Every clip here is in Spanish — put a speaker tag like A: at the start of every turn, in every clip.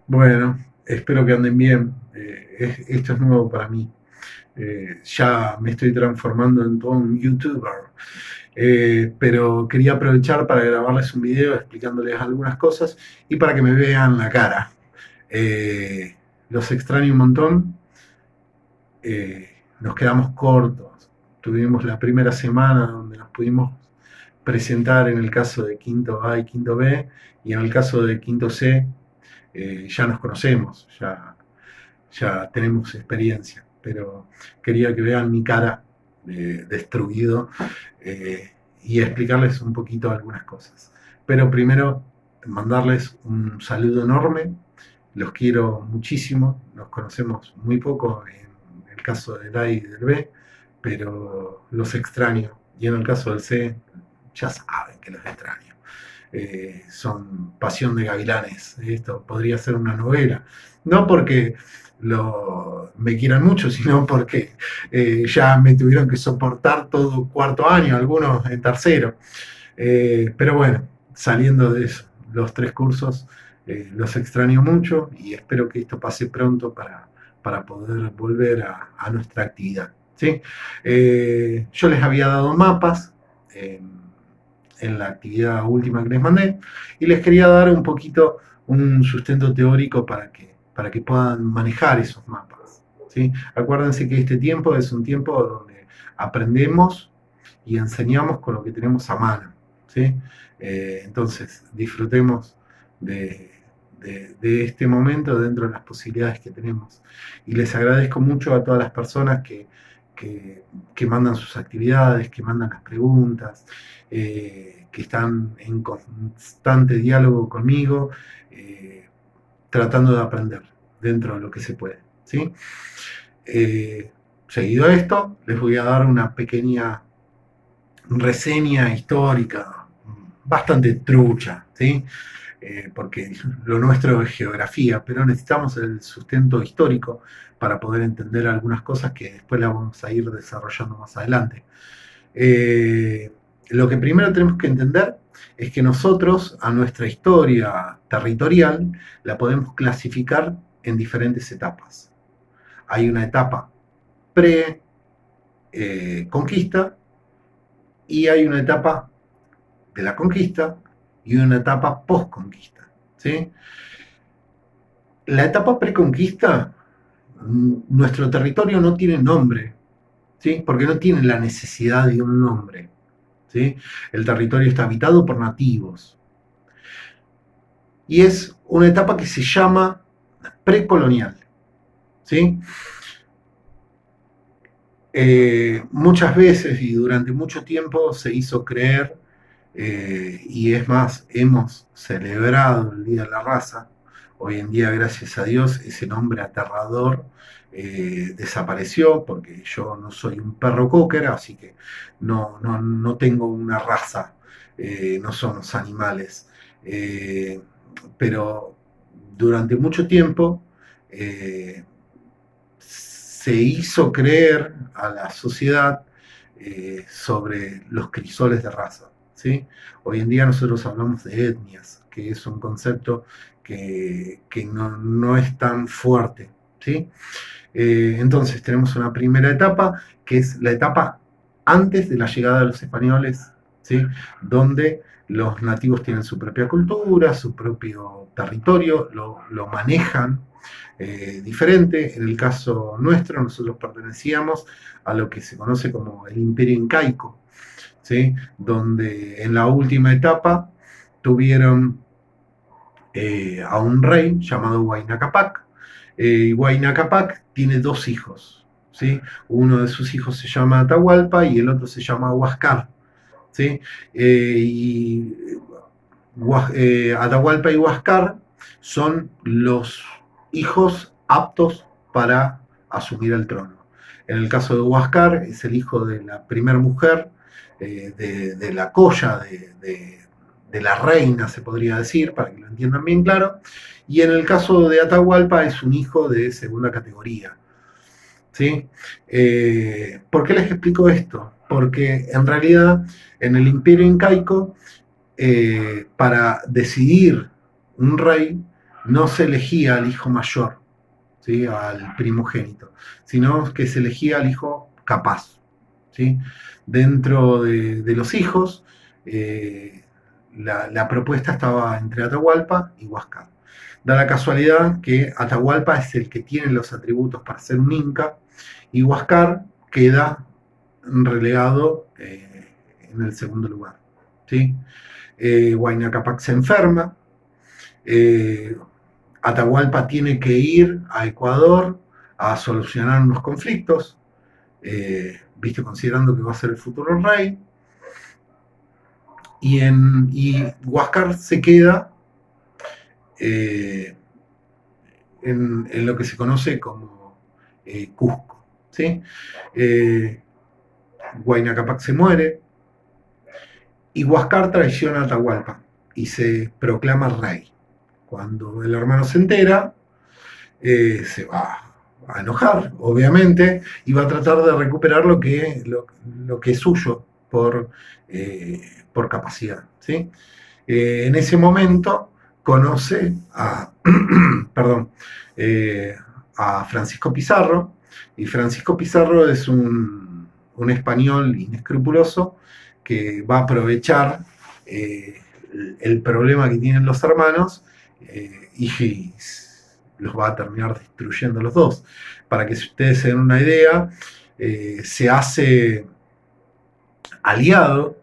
A: Bueno, espero que anden bien. Esto es nuevo para mí. Ya me estoy transformando en todo un youtuber. Pero quería aprovechar para grabarles un video explicándoles algunas cosas y para que me vean la cara. Los extraño un montón. Nos quedamos cortos. Tuvimos la primera semana donde nos pudimos presentar en el caso de quinto A y quinto B, y en el caso de quinto C ya nos conocemos, ya tenemos experiencia, pero quería que vean mi cara destruido, y explicarles un poquito algunas cosas. Pero primero, mandarles un saludo enorme, los quiero muchísimo, nos conocemos muy poco en el caso del A y del B, pero los extraño, y en el caso del C, ya saben que los extraño. Son Pasión de Gavilanes. Esto podría ser una novela. No porque me quieran mucho, sino porque ya me tuvieron que soportar todo cuarto año, algunos en tercero. Pero bueno, saliendo de eso, los tres cursos, los extraño mucho y espero que esto pase pronto para poder volver a nuestra actividad. ¿Sí? Yo les había dado mapas en la actividad última que les mandé, y les quería dar un poquito un sustento teórico para que puedan manejar esos mapas. ¿Sí? Acuérdense que este tiempo es un tiempo donde aprendemos y enseñamos con lo que tenemos a mano. ¿Sí? Entonces, disfrutemos de, de este momento dentro de las posibilidades que tenemos. Y les agradezco mucho a todas las personas que, que mandan sus actividades, que mandan las preguntas, que están en constante diálogo conmigo, eh, tratando de aprender dentro de lo que se puede. ¿Sí? Seguido a esto, les voy a dar una pequeña reseña histórica, bastante trucha, ¿sí? Porque lo nuestro es geografía, pero necesitamos el sustento histórico para poder entender algunas cosas que después las vamos a ir desarrollando más adelante. Eh, lo que primero tenemos que entender es que nosotros a nuestra historia territorial la podemos clasificar en diferentes etapas. Hay una etapa pre-conquista, y hay una etapa de la conquista y una etapa post-conquista. ¿Sí? La etapa preconquista, nuestro territorio no tiene nombre, ¿sí? Porque no tiene la necesidad de un nombre. ¿Sí? El territorio está habitado por nativos. Y es una etapa que se llama precolonial. ¿Sí? Muchas veces y durante mucho tiempo se hizo creer, y es más, hemos celebrado el Día de la Raza. Hoy en día, gracias a Dios, ese nombre aterrador desapareció, porque yo no soy un perro cocker, así que no tengo una raza, no somos animales. Eh, pero durante mucho tiempo se hizo creer a la sociedad sobre los crisoles de raza. ¿Sí? Hoy en día nosotros hablamos de etnias, que es un concepto que no es tan fuerte. ¿Sí? Entonces tenemos una primera etapa, que es la etapa antes de la llegada de los españoles, ¿sí? Donde los nativos tienen su propia cultura, su propio territorio, lo manejan diferente. En el caso nuestro, nosotros pertenecíamos a lo que se conoce como el Imperio Incaico, ¿sí? Donde en la última etapa tuvieron a un rey llamado Huayna Capac. Huayna Capac tiene dos hijos. ¿Sí? Uno de sus hijos se llama Atahualpa y el otro se llama Huáscar. ¿Sí? Y Atahualpa y Huáscar son los hijos aptos para asumir el trono. En el caso de Huáscar, es el hijo de la primera mujer, de la colla de la reina, se podría decir, para que lo entiendan bien claro, y en el caso de Atahualpa es un hijo de segunda categoría. ¿Sí? ¿Por qué les explico esto? Porque en realidad en el Imperio Incaico, para decidir un rey, no se elegía al hijo mayor, ¿sí? Al primogénito, sino que se elegía al hijo capaz. ¿Sí? Dentro de los hijos, eh, la propuesta estaba entre Atahualpa y Huáscar. Da la casualidad que Atahualpa es el que tiene los atributos para ser un inca y Huáscar queda relegado en el segundo lugar. ¿Sí? Huayna Capac se enferma, eh, Atahualpa tiene que ir a Ecuador a solucionar unos conflictos, ¿viste? Considerando que va a ser el futuro rey, y Huáscar se queda eh, en lo que se conoce como Cusco. ¿Sí? Eh, Huayna Capac se muere y Huáscar traiciona a Atahualpa y se proclama rey. Cuando el hermano se entera, se va a enojar, obviamente, y va a tratar de recuperar lo que es suyo por capacidad. ¿Sí? En ese momento conoce a, perdón, a Francisco Pizarro, y Francisco Pizarro es un español inescrupuloso que va a aprovechar el problema que tienen los hermanos y los va a terminar destruyendo los dos. Para que ustedes se den una idea, se hace aliado,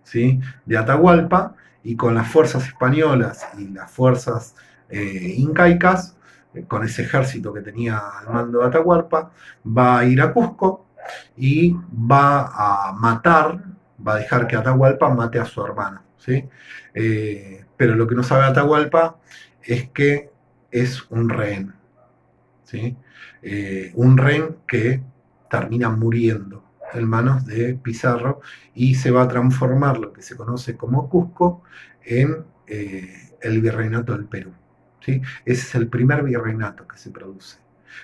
A: ¿sí? De Atahualpa, y con las fuerzas españolas y las fuerzas incaicas, con ese ejército que tenía al mando de Atahualpa, va a ir a Cusco y va a matar, va a dejar que Atahualpa mate a su hermano. ¿Sí? Pero lo que no sabe Atahualpa es que es un rehén. ¿Sí? Un rehén que termina muriendo en manos de Pizarro y se va a transformar lo que se conoce como Cusco en el virreinato del Perú. ¿Sí? Ese es el primer virreinato que se produce.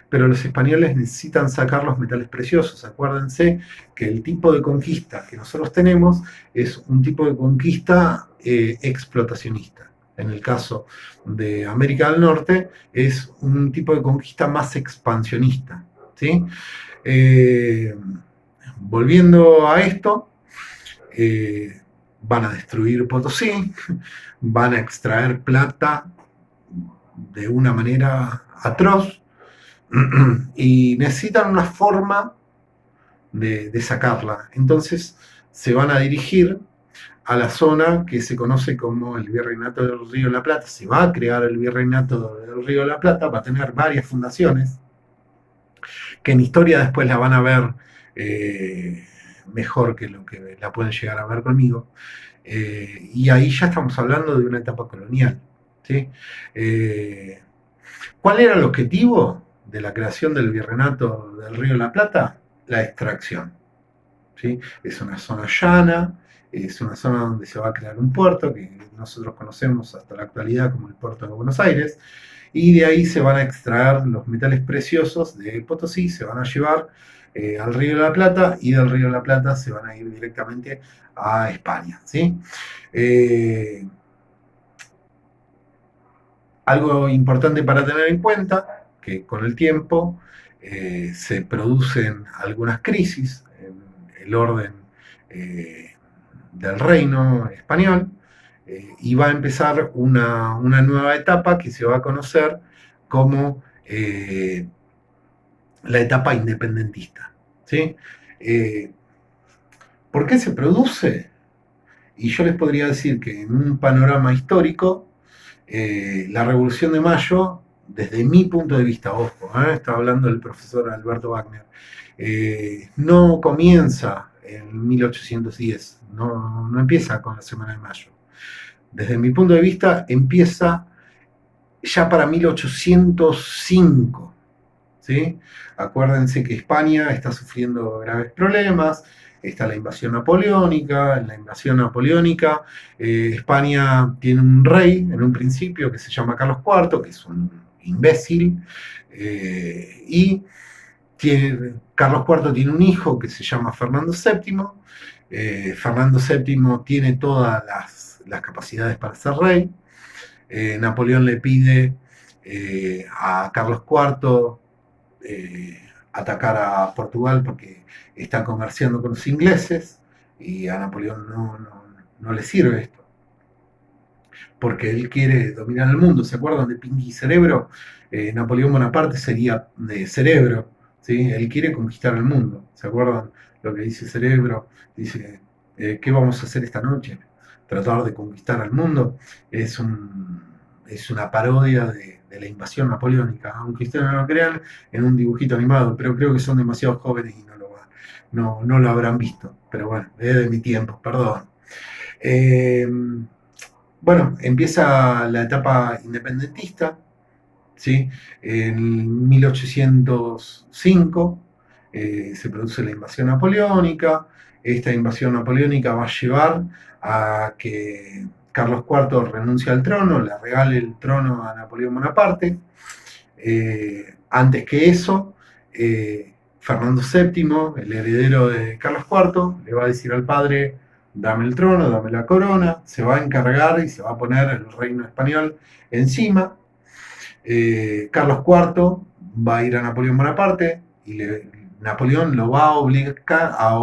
A: Pero los españoles necesitan sacar los metales preciosos. Acuérdense que el tipo de conquista que nosotros tenemos es un tipo de conquista explotacionista. En el caso de América del Norte es un tipo de conquista más expansionista. ¿Sí? Volviendo a esto, van a destruir Potosí, van a extraer plata de una manera atroz y necesitan una forma de sacarla. Entonces se van a dirigir a la zona que se conoce como el Virreinato del Río de la Plata. Se va a crear el Virreinato del Río de la Plata, va a tener varias fundaciones, que en historia después la van a ver mejor que lo que la pueden llegar a ver conmigo. Y ahí ya estamos hablando de una etapa colonial. ¿Sí? ¿Cuál era el objetivo de la creación del Virreinato del Río de la Plata? La extracción. ¿Sí? Es una zona llana, es una zona donde se va a crear un puerto que nosotros conocemos hasta la actualidad como el puerto de Buenos Aires, y de ahí se van a extraer los metales preciosos de Potosí, se van a llevar al Río de la Plata, y del Río de la Plata se van a ir directamente a España. ¿Sí? Algo importante para tener en cuenta, que con el tiempo se producen algunas crisis en el orden del reino español, y va a empezar una nueva etapa que se va a conocer como la etapa independentista. ¿Sí? ¿Por qué se produce? Y yo les podría decir que en un panorama histórico, la Revolución de Mayo, desde mi punto de vista, ojo, está hablando el profesor Alberto Wagner, no comienza en 1810, no empieza con la Semana de Mayo. Desde mi punto de vista, empieza ya para 1805. ¿Sí? Acuérdense que España está sufriendo graves problemas, está la invasión napoleónica. En la invasión napoleónica, España tiene un rey en un principio que se llama Carlos IV, que es un imbécil, y Carlos IV tiene un hijo que se llama Fernando VII. Fernando VII tiene todas las capacidades para ser rey. Napoleón le pide a Carlos IV atacar a Portugal porque está comerciando con los ingleses y a Napoleón no le sirve esto, porque él quiere dominar el mundo. ¿Se acuerdan de Pinky y Cerebro? Napoleón Bonaparte sería de Cerebro, ¿sí? Él quiere conquistar el mundo. ¿Se acuerdan lo que dice Cerebro? Dice, ¿qué vamos a hacer esta noche? Tratar de conquistar el mundo. Es, un, es una parodia de la invasión napoleónica, aunque ustedes no lo crean, en un dibujito animado, pero creo que son demasiado jóvenes y no lo habrán visto. Pero bueno, es de mi tiempo, perdón. Eh, bueno, empieza la etapa independentista, ¿sí? En 1805 se produce la invasión napoleónica. Esta invasión napoleónica va a llevar a que Carlos IV renuncie al trono, le regale el trono a Napoleón Bonaparte. Antes que eso, Fernando VII, el heredero de Carlos IV, le va a decir al padre, dame el trono, dame la corona, se va a encargar y se va a poner el reino español encima. Carlos IV va a ir a Napoleón Bonaparte y Napoleón lo va a obligar a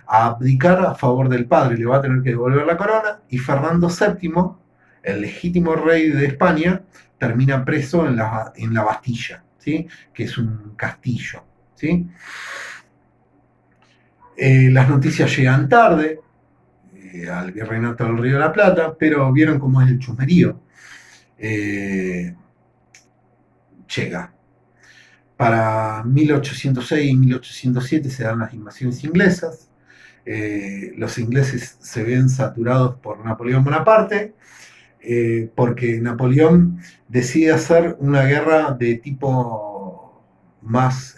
A: abdicar a favor del padre, le va a tener que devolver la corona y Fernando VII, el legítimo rey de España, termina preso en la Bastilla, ¿sí? Que es un castillo. ¿Sí? Las noticias llegan tarde al Virreinato del Río de la Plata, pero vieron cómo es el chusmerío. Llega. Para 1806 y 1807 se dan las invasiones inglesas. Los ingleses se ven saturados por Napoleón Bonaparte, porque Napoleón decide hacer una guerra de tipo más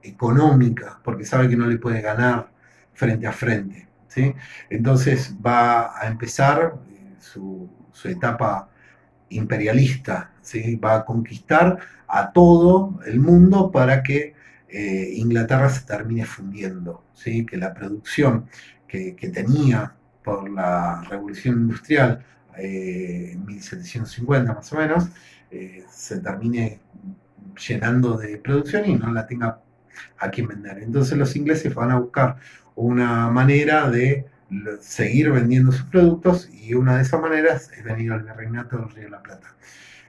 A: económica, porque sabe que no le puede ganar frente a frente. ¿Sí? Entonces va a empezar su etapa imperialista, ¿sí? Va a conquistar a todo el mundo para que Inglaterra se termine fundiendo, ¿sí? Que la producción que tenía por la revolución industrial en 1750 más o menos, se termine llenando de producción y no la tenga a quien vender. Entonces los ingleses van a buscar una manera de seguir vendiendo sus productos y una de esas maneras es venir al Virreinato del Río de la Plata,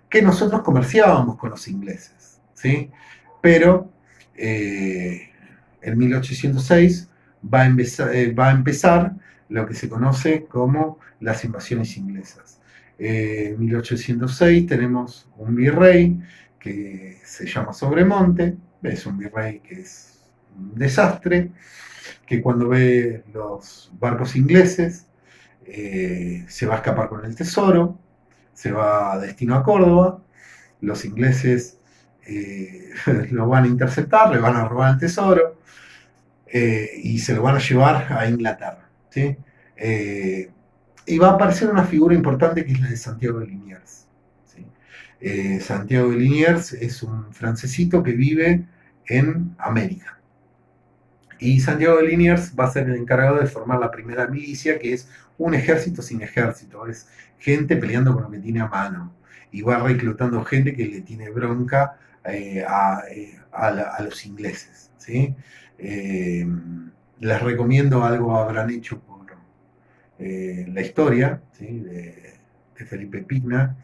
A: que nosotros comerciábamos con los ingleses, ¿sí? Pero en 1806 va a empezar lo que se conoce como las invasiones inglesas. En 1806 tenemos un virrey que se llama Sobremonte, es un virrey que es un desastre, que cuando ve los barcos ingleses se va a escapar con el tesoro, se va a destino a Córdoba, los ingleses lo van a interceptar, le van a robar el tesoro y se lo van a llevar a Inglaterra. ¿Sí? Y va a aparecer una figura importante que es la de Santiago de Liniers. ¿Sí? Santiago de Liniers es un francesito que vive en América. Y Santiago de Liniers va a ser el encargado de formar la primera milicia, que es un ejército sin ejército, es gente peleando con lo que tiene a mano. Y va reclutando gente que le tiene bronca a los ingleses. ¿Sí? Les recomiendo algo habrán hecho por la historia, ¿sí? de Felipe Pigna.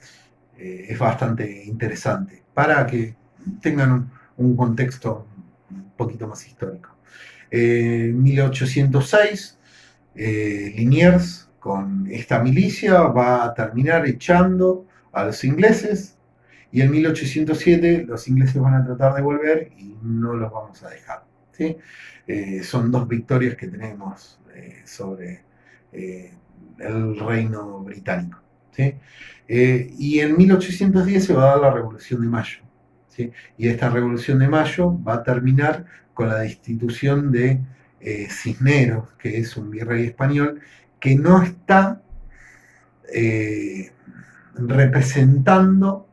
A: Es bastante interesante para que tengan un contexto un poquito más histórico. En 1806, Liniers, con esta milicia, va a terminar echando a los ingleses y en 1807 los ingleses van a tratar de volver y no los vamos a dejar. ¿Sí? Son dos victorias que tenemos sobre el reino británico. ¿Sí? Y en 1810 se va a dar la Revolución de Mayo. ¿Sí? Y esta Revolución de Mayo va a terminar con la destitución de Cisneros, que es un virrey español que no está representando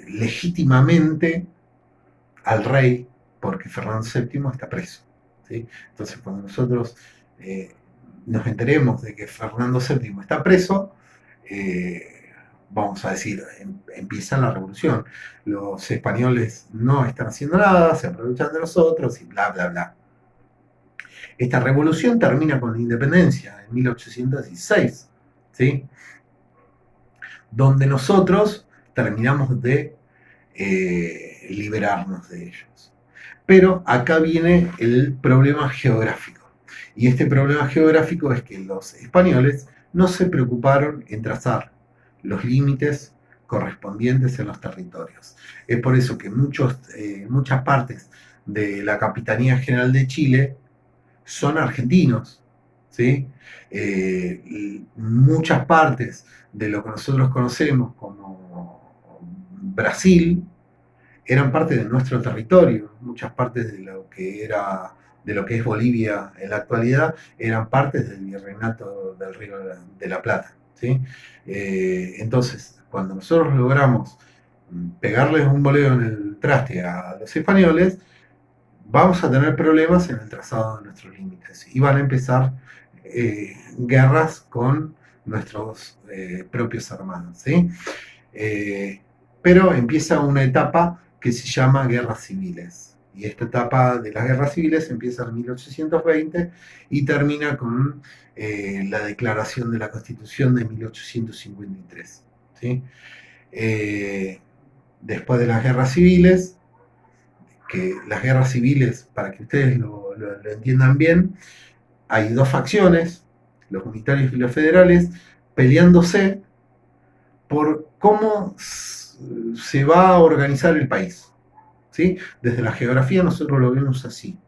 A: legítimamente al rey, porque Fernando VII está preso. ¿Sí? Entonces, cuando nosotros nos enteremos de que Fernando VII está preso, vamos a decir, empieza la revolución. Los españoles no están haciendo nada, se aprovechan de nosotros y bla, bla, bla. Esta revolución termina con la independencia en 1816, ¿sí? Donde nosotros terminamos de liberarnos de ellos. Pero acá viene el problema geográfico. Y este problema geográfico es que los españoles no se preocuparon en trazar los límites correspondientes en los territorios. Es por eso que muchas partes de la Capitanía General de Chile son argentinos, ¿sí? Muchas partes de lo que nosotros conocemos como Brasil eran parte de nuestro territorio. Muchas partes de lo que es Bolivia en la actualidad eran partes del virreinato del Río de la Plata, ¿sí? Entonces, cuando nosotros logramos pegarles un boleo en el traste a los españoles, vamos a tener problemas en el trazado de nuestros límites y van a empezar guerras con nuestros propios hermanos, ¿sí? Pero empieza una etapa que se llama guerras civiles. Y esta etapa de las guerras civiles empieza en 1820 y termina con la declaración de la Constitución de 1853, ¿sí? Después de las guerras civiles, que las guerras civiles, para que ustedes lo entiendan bien, hay dos facciones, los unitarios y los federales, peleándose por cómo se va a organizar el país, ¿sí? Desde la geografía nosotros lo vemos así.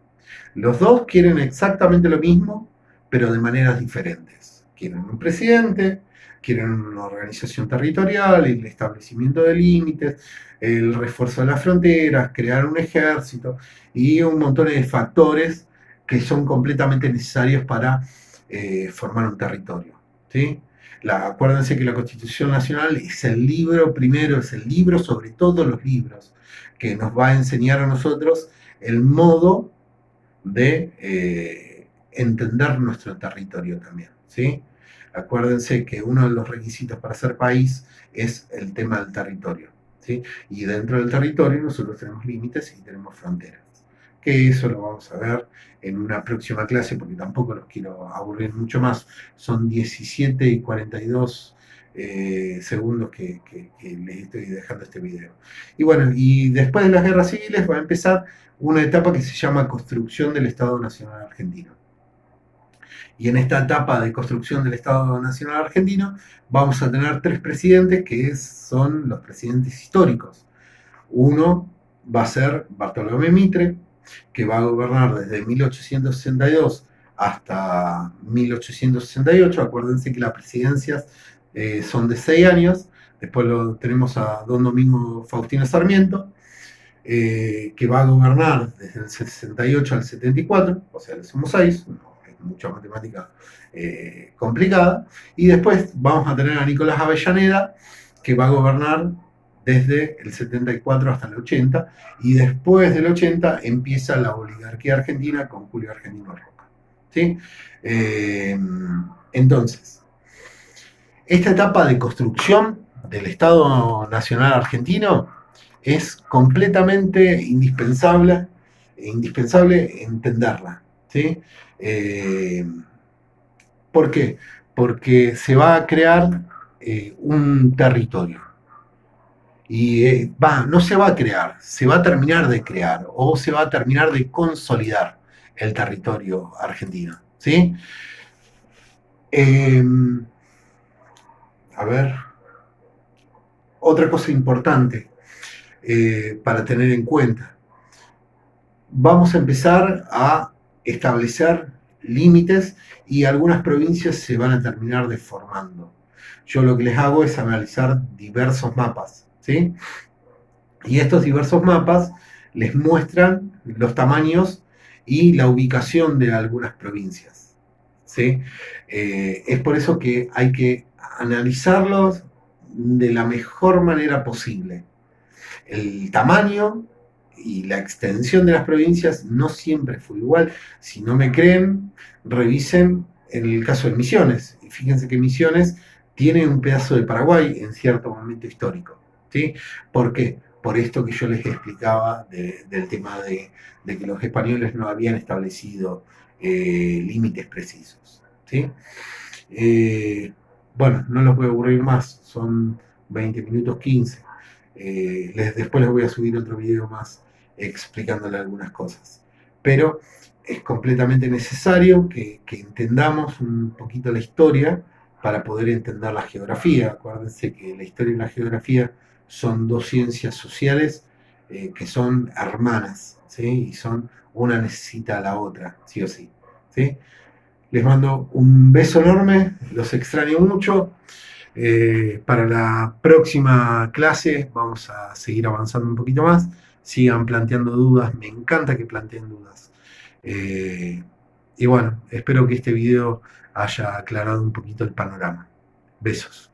A: Los dos quieren exactamente lo mismo, pero de maneras diferentes. Quieren un presidente, quieren una organización territorial, el establecimiento de límites, el refuerzo de las fronteras, crear un ejército y un montón de factores que son completamente necesarios para formar un territorio, ¿sí? Acuérdense que la Constitución Nacional es el libro primero, es el libro sobre todos los libros, que nos va a enseñar a nosotros el modo de entender nuestro territorio también, ¿sí? Acuérdense que uno de los requisitos para ser país es el tema del territorio, ¿sí? Y dentro del territorio nosotros tenemos límites y tenemos fronteras, que eso lo vamos a ver en una próxima clase, porque tampoco los quiero aburrir mucho más. Son 17 y 42 segundos que les estoy dejando este video. Y bueno, y después de las guerras civiles va a empezar una etapa que se llama construcción del Estado Nacional Argentino. Y en esta etapa de construcción del Estado Nacional Argentino vamos a tener tres presidentes que son los presidentes históricos. Uno va a ser Bartolomé Mitre, que va a gobernar desde 1862 hasta 1868. Acuérdense que las presidencias son de 6 años. Después tenemos a don Domingo Faustino Sarmiento, que va a gobernar desde el 68 al 74, o sea, le somos 6, no, es mucha matemática complicada. Y después vamos a tener a Nicolás Avellaneda, que va a gobernar desde el 74 hasta el 80, y después del 80 empieza la oligarquía argentina con Julio Argentino Roca, ¿sí? Entonces, esta etapa de construcción del Estado Nacional Argentino es completamente indispensable entenderla, ¿sí? ¿Por qué? Porque se va a crear un territorio. Y no se va a crear, se va a terminar de crear o se va a terminar de consolidar el territorio argentino, ¿sí? A ver, otra cosa importante para tener en cuenta. Vamos a empezar a establecer límites y algunas provincias se van a terminar deformando. Yo lo que les hago es analizar diversos mapas, ¿sí? Y estos diversos mapas les muestran los tamaños y la ubicación de algunas provincias, ¿sí? Es por eso que hay que analizarlos de la mejor manera posible. El tamaño y la extensión de las provincias no siempre fue igual. Si no me creen, revisen en el caso de Misiones. Y fíjense que Misiones tiene un pedazo de Paraguay en cierto momento histórico. ¿Sí? ¿Por qué? Por esto que yo les explicaba del tema de que los españoles no habían establecido límites precisos. ¿Sí? Eh, bueno, no los voy a aburrir más, son 20 minutos 15. Después les voy a subir otro video más explicándole algunas cosas. Pero es completamente necesario que entendamos un poquito la historia para poder entender la geografía. Acuérdense que la historia y la geografía son dos ciencias sociales que son hermanas, ¿sí? Y son una necesita a la otra, sí o sí. ¿Sí? Les mando un beso enorme, los extraño mucho. Para la próxima clase vamos a seguir avanzando un poquito más. Sigan planteando dudas, me encanta que planteen dudas. Eh, y bueno, espero que este video haya aclarado un poquito el panorama. Besos.